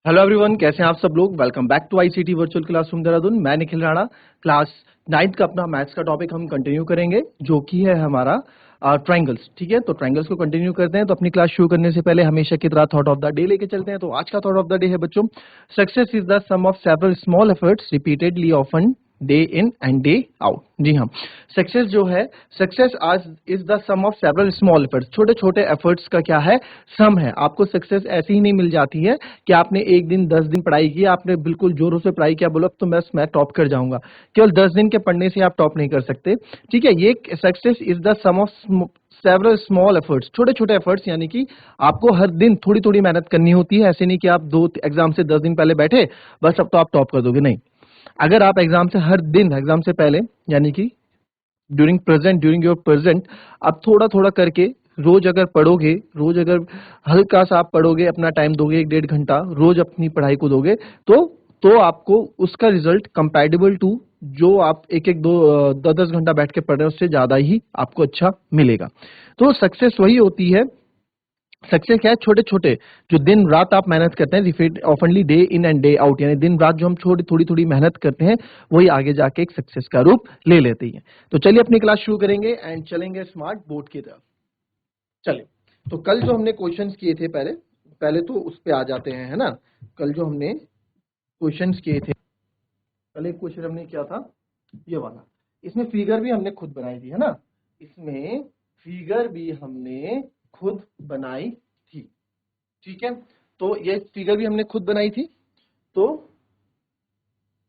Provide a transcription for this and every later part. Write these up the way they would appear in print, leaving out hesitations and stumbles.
Hello everyone, कैसे हैं आप सब लोग। Welcome back to ICT virtual classroom Dehradun. मैं निखिल राणा। क्लास 9th का अपना मैथ्स का टॉपिक हम कंटिन्यू करेंगे, जो कि है हमारा ट्रायंगल्स। ठीक है, तो ट्रायंगल्स को कंटिन्यू करते हैं। तो अपनी क्लास शुरू करने से पहले हमेशा की तरह थॉट ऑफ द डे लेके चलते हैं। तो आज का थॉट ऑफ द डे है बच्चों, success is the sum of several small efforts repeatedly often day in and day out. जी हाँ, सक्सेस जो है, सक्सेस आज is the sum of several small efforts, छोटे छोटे एफर्ट्स का क्या है, सम है। आपको सक्सेस ऐसी ही नहीं मिल जाती है कि आपने एक दिन 10 दिन पढ़ाई की, आपने बिल्कुल जोरों से पढ़ाई किया, बोलो तो बस मैं टॉप कर जाऊंगा। केवल 10 दिन के पढ़ने से आप टॉप नहीं कर सकते। ठीक है, ये success is the sum of several small efforts, छोटे छोटे एफर्ट्स, यानी कि आपको हर दिन थोड़ी थोड़ी मेहनत करनी होती है। ऐसे नहीं कि आप दो एग्जाम से 10 दिन पहले बैठे बस अब तो आप टॉप कर दोगे, नहीं। अगर आप एग्जाम से हर दिन, एग्जाम से पहले यानी कि ड्यूरिंग योर प्रेजेंट, आप थोड़ा थोड़ा करके रोज अगर पढ़ोगे, रोज अगर हल्का सा आप पढ़ोगे, अपना टाइम दोगे 1-1.5 घंटा रोज अपनी पढ़ाई को दोगे, तो आपको उसका रिजल्ट कंपैरेबल टू जो आप एक एक दो 10-10 घंटा बैठ के पढ़ रहे हो उससे ज्यादा ही आपको अच्छा मिलेगा। तो सक्सेस वही होती है, सक्सेस क्या है, छोटे छोटे जो दिन रात आप मेहनत करते हैं, repeat ऑफनली day in and day out, यानी दिन रात जो हम छोटी थोड़ी थोड़ी मेहनत करते हैं वही आगे जाके एक सक्सेस का रूप ले लेती है। तो चलिए अपनी क्लास शुरू करेंगे एंड चलेंगे स्मार्ट बोर्ड की तरफ। चलिए, तो कल जो हमने क्वेश्चंस किए थे, पहले पहले तो उस पे आ जाते हैं, है ना। कल जो हमने क्वेश्चंस किए थे, कल एक क्वेश्चन हमने किया था ये वाला, इसमें फिगर भी हमने खुद बनाई थी, है ना। इसमें फिगर भी हमने खुद बनाई थी। ठीक है, तो ये फिगर भी हमने खुद बनाई थी। तो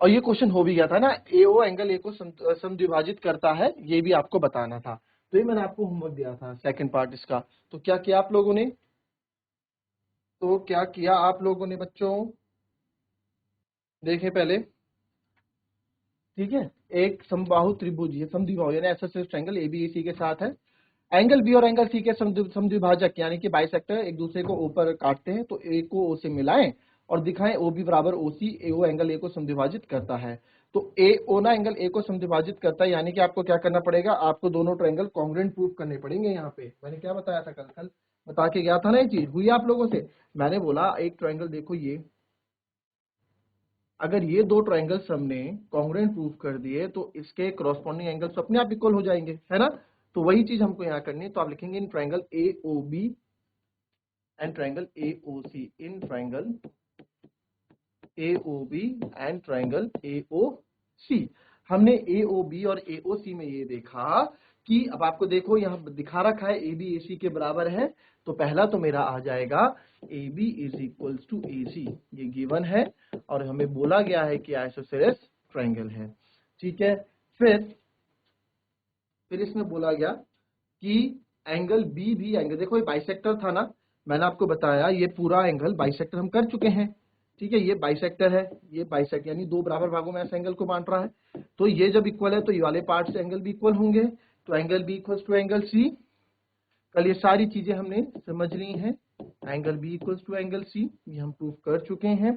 और ये क्वेश्चन हो भी गया था ना, एओ एंगल ए को समद्विभाजित करता है, ये भी आपको बताना था। तो ये मैंने आपको होमवर्क दिया था, सेकंड पार्ट इसका। तो क्या किया आप लोगों ने, तो क्या किया आप लोगों ने बच्चों, देखें पहले। ठीक है, एक समबाहु त्रिभुज, ये समद्विबाहु यानी ऐसा ट्रायंगल ए बी सी के साथ है। एंगल बी और एंगल सी के समद्विभाजक यानी कि बाइसेक्टर एक दूसरे को ऊपर काटते हैं, तो ए को ओ से मिलाएं और दिखाएं ओ बी बराबर ओ सी, ए ओ एंगल ए को समद्विभाजित करता है। तो ए ओ ना एंगल ए को समद्विभाजित करता है, यानी कि आपको क्या करना पड़ेगा, आपको दोनों ट्रायंगल कॉन्ग्रुएंट प्रूफ करने पड़ेंगे। यहाँ पे मैंने क्या बताया था, कल कल बता के गया था ना, ये चीज हुई आप लोगों से। मैंने बोला एक ट्रायंगल देखो, ये अगर ये दो ट्रायंगल्स हमने कॉन्ग्रुएंट प्रूफ कर दिए तो इसके करस्पॉन्डिंग एंगल्स अपने आप इक्वल हो जाएंगे, है ना। तो वही चीज हमको यहाँ करनी है। तो आप लिखेंगे in triangle A O B and triangle A O C, in triangle A O B and triangle A O C. हमने ए ओ बी और ए ओ सी में ये देखा कि अब आपको देखो यहाँ दिखा रखा है ए बी ए सी के बराबर है। तो पहला तो मेरा आ जाएगा A B is equals to A C, ये गिवन है और हमें बोला गया है कि आइसोसेलेस ट्रायंगल है। ठीक है, फिर इसमें बोला गया कि एंगल बी भी, एंगल देखो ये बाइसेक्टर था ना, मैंने आपको बताया ये पूरा एंगल बाइसेक्टर हम कर चुके हैं। ठीक है, ये बाइसेक्टर है, ये बाइसेक्टर यानी दो बराबर भागों में ऐसे एंगल को बांट रहा है। तो ये जब इक्वल है तो ये वाले पार्ट से एंगल भी इक्वल होंगे। तो angle B equals to angle C, कल ये सारी चीजें हमने समझ ली हैं। Angle B equals to angle C, ये हम प्रूफ कर चुके हैं।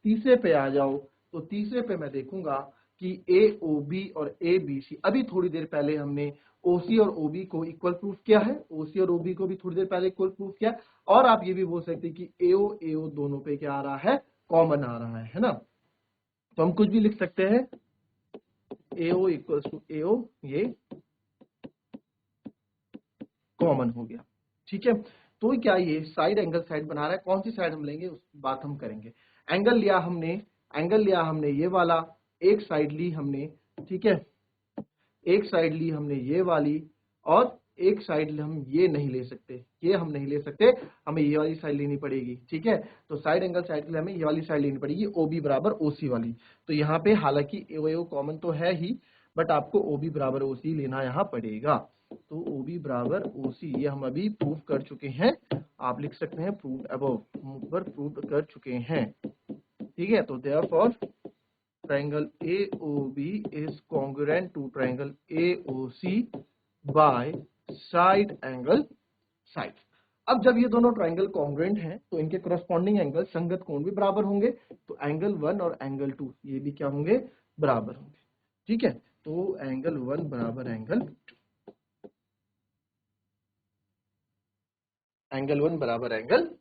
तीसरे पे आ जाओ, तो तीसरे पे मैं देखूंगा कि ए ओ बी और ए बी सी, अभी थोड़ी देर पहले हमने ओसी और ओबी को इक्वल प्रूफ किया है, ओसी और ओबी को भी थोड़ी देर पहले इक्वल प्रूफ किया। और आप ये भी बोल सकते हैं कि एओ दोनों पे क्या आ रहा है, कॉमन आ रहा है ना। तो हम कुछ भी लिख सकते हैं, एओ इक्वल्स टू एओ, ये कॉमन हो गया। ठीक है, तो क्या ये साइड एंगल साइड बना रहा है, कौन सी साइड हम लेंगे उस बात हम करेंगे। एंगल लिया हमने, एंगल लिया हमने ये वाला, एक साइड ली हमने। ठीक है, एक साइड ली हमने ये वाली, और एक साइड हम ये नहीं ले सकते, ये हम नहीं ले सकते, हमें ये वाली साइड लेनी पड़ेगी। ठीक है, तो साइड एंगल साइड के लिए हमें ये वाली साइड लेनी पड़ेगी, ओ बी बराबर ओ सी वाली। तो यहाँ पे हालांकि ए कॉमन तो है ही, बट आपको ओ बी बराबर ओ सी लेना यहाँ पड़ेगा। तो ओ बी बराबर ओ सी ये हम अभी प्रूफ कर चुके हैं, आप लिख सकते हैं प्रूव अबव, पर प्रूव कर चुके हैं। ठीक है, तो therefore triangle AOB is congruent to triangle AOC by side angle side। अब जब ये दोनों ट्रायंगल कॉन्ग्रुएंट हैं तो इनके करस्पॉन्डिंग एंगल, संगत कोण भी बराबर होंगे। तो एंगल 1 और एंगल 2 ये भी क्या होंगे, बराबर होंगे। ठीक है, तो एंगल 1 बराबर एंगल 2, एंगल 1 बराबर एंगल 2।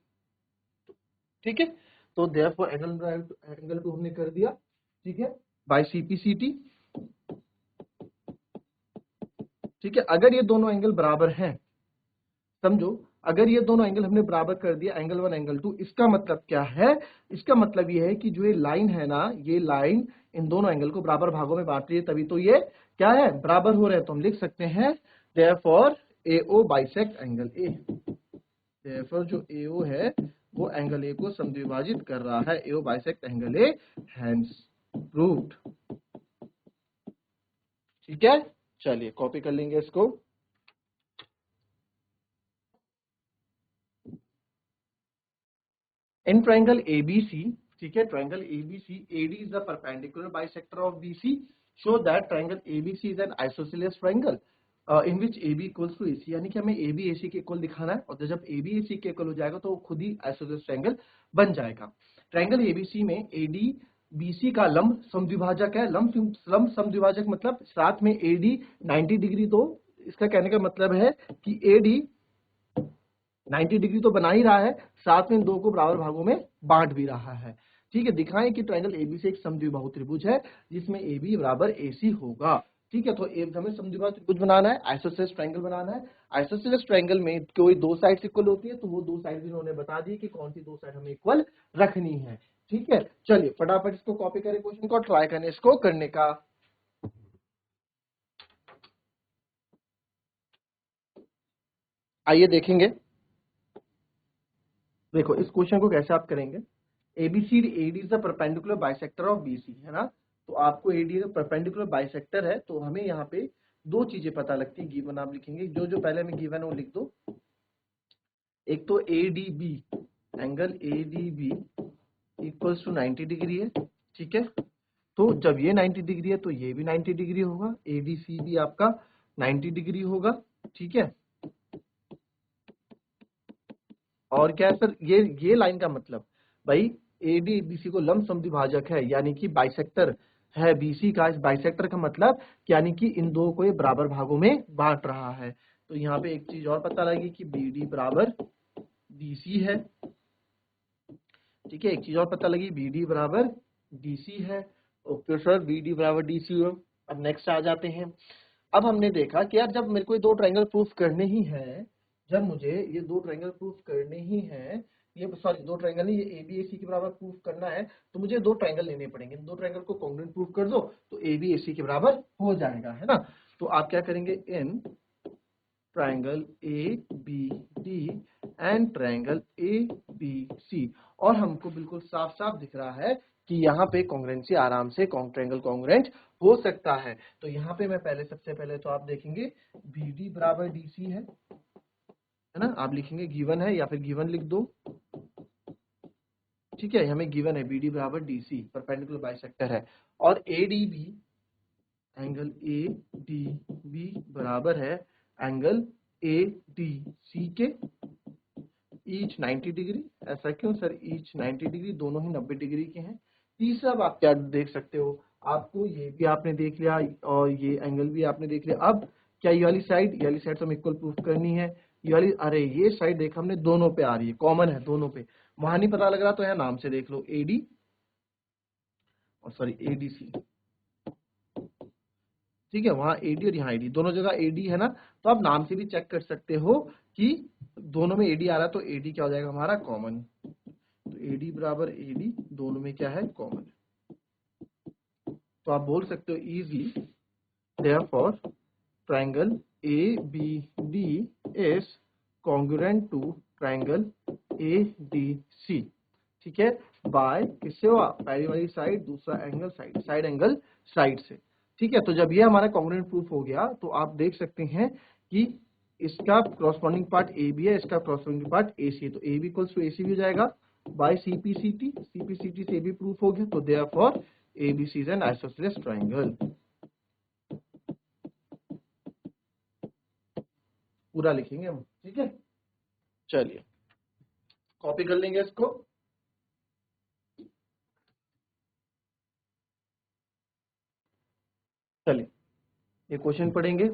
ठीक है, तो देयरफॉर एंगल टू हमने कर दिया, ठीक है, बाय CPCT। ठीक है, अगर ये दोनों एंगल बराबर हैं, समझो, अगर ये दोनों एंगल हमने बराबर कर दिया, एंगल 1 एंगल 2, इसका मतलब क्या है? इसका मतलब ये है कि जो ये लाइन है ना, ये लाइन इन दोनों एंगल को बराबर भागों में बांट रही है, तभी तो ये क्या है, बराबर हो रहे हैं। तो हम लिख सकते हैं therefore AO bisect angle A। Therefore जो AO है वो एंगल A को समद्विभाजित कर रहा है। AO bisect angle A, hence proved. ठीक है, चलिए कॉपी कर लेंगे इसको। इन ट्रायंगल ABC, ठीक है, triangle ABC, AD is the perpendicular bisector of BC, show that triangle ABC is an isosceles triangle in which AB equals to AC। यानी कि हमें AB AC के इक्वल दिखाना है, और जब AB AC के इक्वल हो जाएगा तो वो खुद ही आइसोसेलेस ट्रायंगल बन जाएगा। ट्रायंगल ABC में AD BC का लंब समद्विभाजक है। लंब समद्विभाजक मतलब साथ में AD 90 डिग्री, तो इसका कहने का मतलब है कि AD 90 डिग्री तो बना ही रहा है, साथ में दो को बराबर भागों में बांट भी रहा है। ठीक है, दिखाएं कि ट्रायंगल ABC एक समद्विबाहु त्रिभुज है जिसमें AB बराबर AC होगा। ठीक है, तो हमें समद्विबाहु त्रिभुज बनाना है, आइसोसेलेस ट्रायंगल बनाना है। आइसोसेलेस ट्रायंगल में कोई दो साइड इक्वल होती है, तो वो दो साइड इन्होंने बता दी कि कौन सी दो साइड हमें इक्वल रखनी है। ठीक है, चलिए फटाफट इसको कॉपी करें, क्वेश्चन को ट्राई करें इसको करने का। आइए देखेंगे, देखो इस क्वेश्चन को कैसे आप करेंगे। ABCD, AD is the perpendicular bisector of BC, है ना। तो आपको AD का परपेंडिकुलर बाइसेक्टर है, तो हमें यहाँ पे दो चीजें पता लगती है। गिवन आप लिखेंगे, जो जो पहले हमें गिवन है वो लिख दो। एक तो ADB, angle ADB equals to 90 degree है। ठीक है, तो जब ये 90 डिग्री है तो ये भी 90 डिग्री होगा, ADC भी आपका 90 डिग्री होगा। ठीक है, और क्या है सर, ये लाइन का मतलब भाई AD BC को लंब समद्विभाजक है, यानी कि बाइसेक्टर है BC का। इस बाइसेक्टर का मतलब यानी कि इन दो को ये बराबर भागों में बांट रहा है। तो यहाँ पे एक चीज और पता लगी कि BD बराबर DC है। ठीक है, एक चीज और पता लगी, BD बराबर DC है। ओके सर, BD बराबर DC हो। अब नेक्स्ट आ जाते हैं। अब हमने देखा कि यार जब मेरे को ये दो ट्रायंगल प्रूफ करने ही हैं, जब मुझे ये दो ट्रायंगल प्रूफ करने ही हैं, ये सॉरी दो ट्रायंगल नहीं, ये ABAC के बराबर प्रूफ करना है, तो मुझे दो ट्रायंगल लेने पड़ेंगे। दो ट्रायंगल को कॉन्ग्रुएंट प्रूफ कर दो तो ABAC के बराबर हो जाएगा, है ना। तो आप क्या करेंगे, in triangle ABD and triangle ABC, और हमको बिल्कुल साफ साफ दिख रहा है कि यहाँ पे कॉन्ग्रुएंसी आराम से ट्रायंगल कॉन्ग्रुएंट हो सकता है। तो यहाँ पे मैं सबसे पहले तो आप देखेंगे BD बराबर DC है ना। आप लिखेंगे गिवन है या फिर गिवन लिख दो। ठीक है, हमें गिवन है BD बराबर DC, परपेंडिकुलर बाइसेक्टर है, और ADB, एंगल ADB बराबर है एंगल ADC के, ईच 90 डिग्री। ऐसा क्यों सर, ईच 90 डिग्री, दोनों ही 90 डिग्री के हैं। तीसरा आप क्या देख सकते हो, आपको ये भी आपने देख लिया और ये एंगल भी आपने देख लिया। अब क्या ये वाली साइड तो हमें इक्वल प्रूफ करनी है। ये वाली, अरे ये साइड देखा हमने, दोनों पे आ रही है, कॉमन है दोनों पे। वहां नहीं पता लग रहा तो यहाँ नाम से देख लो, AD और सॉरी ADC। ठीक है, वहां AD और यहाँ AD, दोनों जगह AD है ना। तो आप नाम से भी चेक कर सकते हो कि दोनों में AD आ रहा है, तो AD क्या हो जाएगा हमारा, कॉमन। तो AD बराबर AD, दोनों में क्या है, कॉमन। तो आप बोल सकते हो easily, therefore triangle ABD is congruent to triangle ADC। ठीक है, बाय किससे हुआ, पहली वाली साइड, दूसरा एंगल साइड एंगल साइड से। ठीक है, तो जब ये हमारा कॉन्ग्रुएंट प्रूफ हो गया तो आप देख सकते हैं कि इसका क्रॉसपोंडिंग पार्ट AB है, इसका क्रॉसपोंडिंग पार्ट AC है, तो AB इक्वल्स टू AC भी हो जाएगा बाय CPCT से भी प्रूफ हो गया। तो therefore ABC is an isosceles triangle. पूरा लिखेंगे हम, ठीक है। चलिए कॉपी कर लेंगे इसको। चलिए ये क्वेश्चन पढ़ेंगे।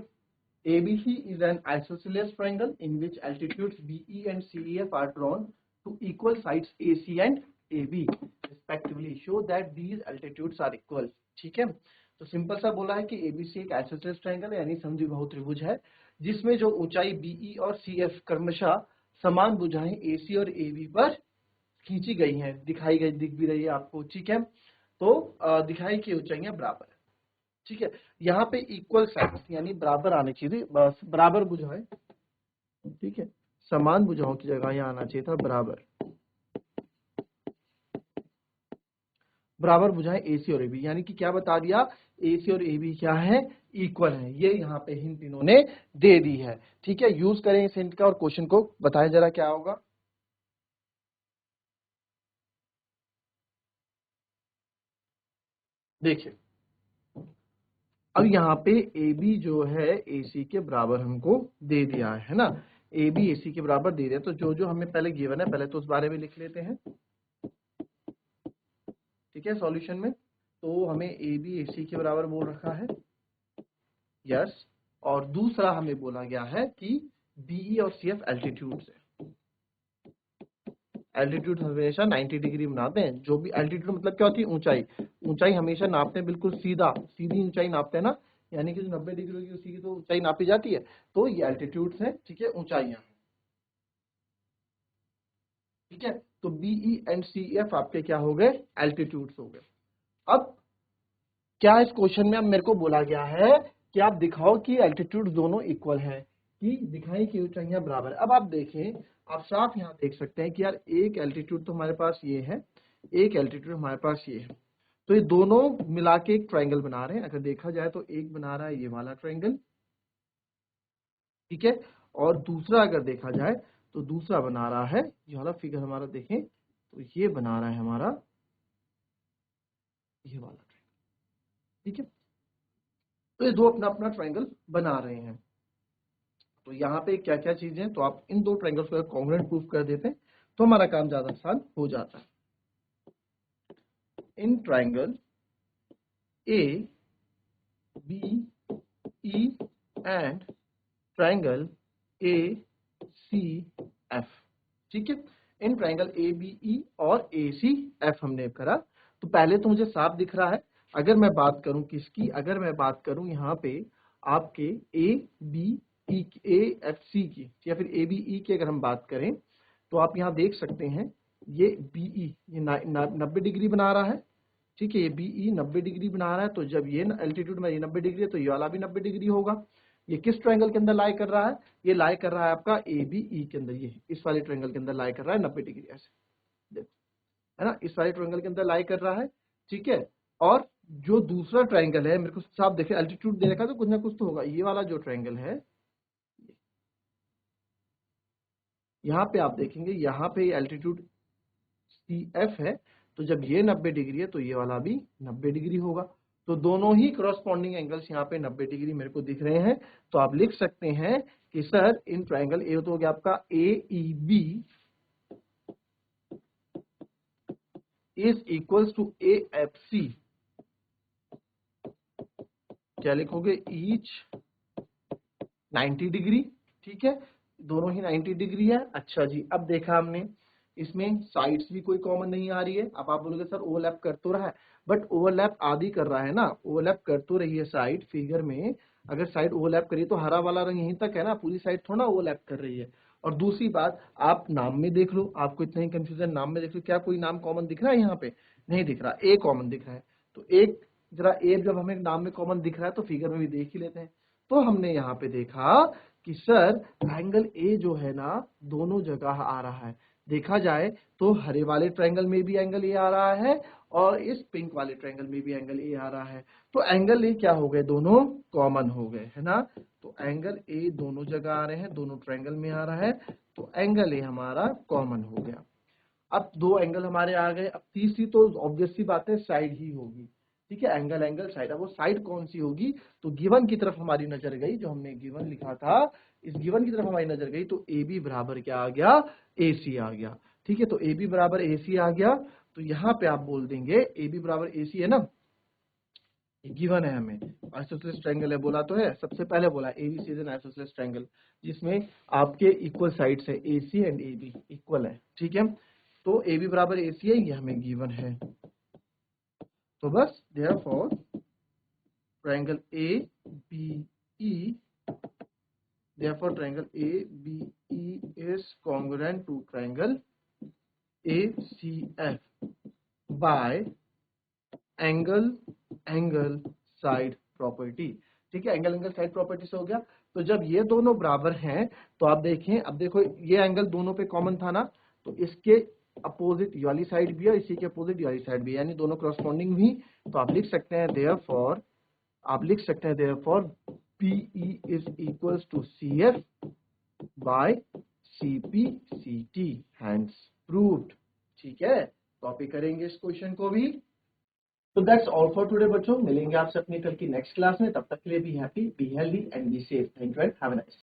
ABC is an isosceles triangle in which altitudes BE and CEF are drawn to equal sides AC and AB respectively show that these altitudes are equal। ठीक है, तो सिंपल सा बोला है कि ABC एक आइसोसेलेस ट्रायंगल है यानी समद्विबाहु त्रिभुज है जिसमें जो ऊंचाई BE और CF क्रमशः समान भुजाएं AC और AB पर खींची गई हैं, दिखाई गई, दिख भी रही है आपको। ठीक है, तो दिखाई की ऊंचाइयां बराबर है। ठीक है, यहाँ पे इक्वल साइड्स यानी बराबर आने चाहिए, बस बराबर भुजाएं। ठीक है, समान भुजाओं की जगह यहाँ आना चाहिए था बराबर। बराबर भुजाएं AC और AB, यानी कि क्या बता दिया, AC और AB क्या है, इक्वल है। ये यहाँ पे हिंट इन्होंने दे दी है। ठीक है, यूज करें इस हिंट का और क्वेश्चन को बताएं जरा क्या होगा। देखिए, अब यहाँ पे AB जो है AC के बराबर हमको दे दिया है ना, AB AC के बराबर दे दिया, तो जो जो हमें पहले गिवन है पहले तो उस बारे में लिख लेते हैं। ठीक है, सॉल्यूशन में तो हमें AB AC के बराबर बोल रखा है, यस, और दूसरा हमें बोला गया है कि BE और CF एल्टीट्यूड से, एल्टीट्यूड हमेशा 90 डिग्री बनाते हैं। जो भी एल्टीट्यूड मतलब क्या होती है, ऊंचाई, ऊंचाई हमेशा नापते हैं बिल्कुल सीधा, सीधी ऊंचाई नापते हैं ना, यानी कि जो 90 डिग्री होगी उसी की तो ऊंचाई नापी जाती है। तो ये एल्टीट्यूड्स हैं। ठीक है, ऊंचाइयां। ठीक है, तो BE एंड CF आपके क्या हो गए, एल्टीट्यूड्स हो गए। अब क्या इस क्वेश्चन में अब मेरे को बोला गया है कि आप दिखाओ कि एल्टीट्यूड दोनों इक्वल है, कि दिखाई की ऊंचाइयां बराबर है। अब आप देखें, आप साफ यहाँ देख सकते हैं कि यार एक एल्टीट्यूड तो हमारे पास ये है, एक एल्टीट्यूड हमारे पास ये है, तो ये दोनों मिला के एक ट्रायंगल बना रहे हैं। अगर देखा जाए तो एक बना रहा है ये वाला ट्रायंगल, ठीक है, और दूसरा अगर देखा जाए तो दूसरा बना रहा है, ये वाला फिगर हमारा देखें तो ये बना रहा है हमारा ये वाला ट्रायंगल। ठीक है, तो ये दो अपना अपना ट्रायंगल बना रहे हैं। तो यहाँ पे क्या क्या चीजें हैं, तो आप इन दो ट्रायंगल्स को कॉन्ग्रुएंट प्रूफ कर देते हैं तो हमारा काम ज्यादा आसान हो जाता है। In triangle A B E and triangle A C F। ठीक है, in triangle A B E और A C F हमने करा, तो पहले तो मुझे साफ दिख रहा है। अगर मैं बात करूं किसकी, अगर मैं बात करूं यहाँ पे आपके A B E A F C की, या फिर A B E की अगर हम बात करें तो आप यहाँ देख सकते हैं ये BE ये 90 डिग्री बना रहा है। ठीक है, ये BE 90 डिग्री बना रहा है, तो जब ये एल्टीट्यूड में ये 90 डिग्री है तो ये वाला भी 90 डिग्री होगा। ये किस ट्रायंगल के अंदर लाई कर रहा है, ये लाई कर रहा है आपका ABE के अंदर, ये इस वाले ट्रायंगल के अंदर लाई कर रहा है 90 डिग्री, ऐसे देखो, है ना, इस वाले ट्रायंगल के अंदर लाई कर रहा है। ठीक है, और जो दूसरा ट्रायंगल है, मेरे को साफ देखे एल्टीट्यूड दे रखा है तो कुछ ना कुछ तो होगा। ये वाला जो ट्रायंगल है, यहाँ पे आप देखेंगे यहाँ पे एल्टीट्यूड CF है, तो जब ये 90 डिग्री है तो ये वाला भी 90 डिग्री होगा। तो दोनों ही करस्पॉन्डिंग एंगल्स यहाँ पे 90 डिग्री मेरे को दिख रहे हैं। तो आप लिख सकते हैं कि सर इन ट्रायंगल ए तो हो गया आपका AEB is equals to AFC। क्या लिखोगे, ईच 90 डिग्री। ठीक है, दोनों ही 90 डिग्री है। अच्छा जी, अब देखा हमने इसमें साइड्स भी कोई कॉमन नहीं आ रही है। अब आप बोलोगे सर ओवरलैप कर तो रहा है, बट ओवरलैप आदि कर रहा है ना, ओवरलैप कर तो रही है साइड फिगर में। अगर साइड ओवरलैप करिए तो हरा वाला रंग यहीं तक है ना, पूरी साइड थोड़ा ओवरलैप कर रही है। और दूसरी बात, आप नाम में देख लो, आपको इतना ही कंफ्यूजन नाम में देख लो, क्या कोई नाम कॉमन दिख रहा है यहाँ पे, नहीं दिख रहा, ए कॉमन दिख रहा है। तो एक जरा ए जब हमें नाम में कॉमन दिख रहा है तो फिगर में भी देख ही लेते हैं। तो हमने यहाँ पे देखा कि सर एंगल ए जो है ना दोनों जगह आ रहा है। देखा जाए तो हरे वाले ट्रायंगल में भी एंगल ए आ रहा है और इस पिंक वाले ट्रायंगल में भी एंगल ए आ रहा है। तो एंगल ए क्या हो गए, दोनों कॉमन हो गए, है ना। तो एंगल ए दोनों जगह आ रहे हैं, दोनों ट्रायंगल में आ रहा है, तो एंगल ए हमारा कॉमन हो गया। अब दो एंगल हमारे आ गए। अब तीसरी तो ऑब्वियस सी बात है साइड ही होगी। ठीक है, एंगल एंगल साइड। अब वो साइड कौन सी होगी, तो गिवन की तरफ हमारी नजर गई, जो हमने गिवन लिखा था इस गिवन की तरफ हमारी नजर गई, तो AB बराबर क्या आ गया, AC आ गया। ठीक है, तो AB बराबर AC आ गया। तो यहाँ पे आप बोल देंगे AB बराबर AC है ना, गिवन है हमें, आइसोसेलेस ट्रायंगल है बोला तो है, सबसे पहले बोला ABC is an isosceles triangle जिसमें आपके इक्वल साइड्स है AC एंड AB इक्वल है। ठीक है, तो ए बी बराबर ए सी है, ये हमें गिवन है। तो बस therefore triangle A B E, therefore triangle ABE is congruent to triangle ACF by angle side property। ठीक है, एंगल साइड प्रॉपर्टी से हो गया। तो जब ये दोनों बराबर हैं तो आप देखें, अब देखो ये एंगल दोनों पे कॉमन था ना, तो इसके अपोजिट ये वाली साइड भी है, इसी के अपोजिट ये वाली साइड भी है, यानी दोनों करस्पॉन्डिंग भी। तो आप लिख सकते हैं देयरफॉर, आप लिख सकते हैं therefore PE is equals to CF by CP/CT, hence proved। ठीक है, कॉपी करेंगे इस क्वेश्चन को भी। तो दैट्स ऑल फॉर टुडे बच्चों, मिलेंगे आपसे अपनी कल की नेक्स्ट क्लास में। तब तक के लिए be happy, be healthy and be safe. Thank you and have a nice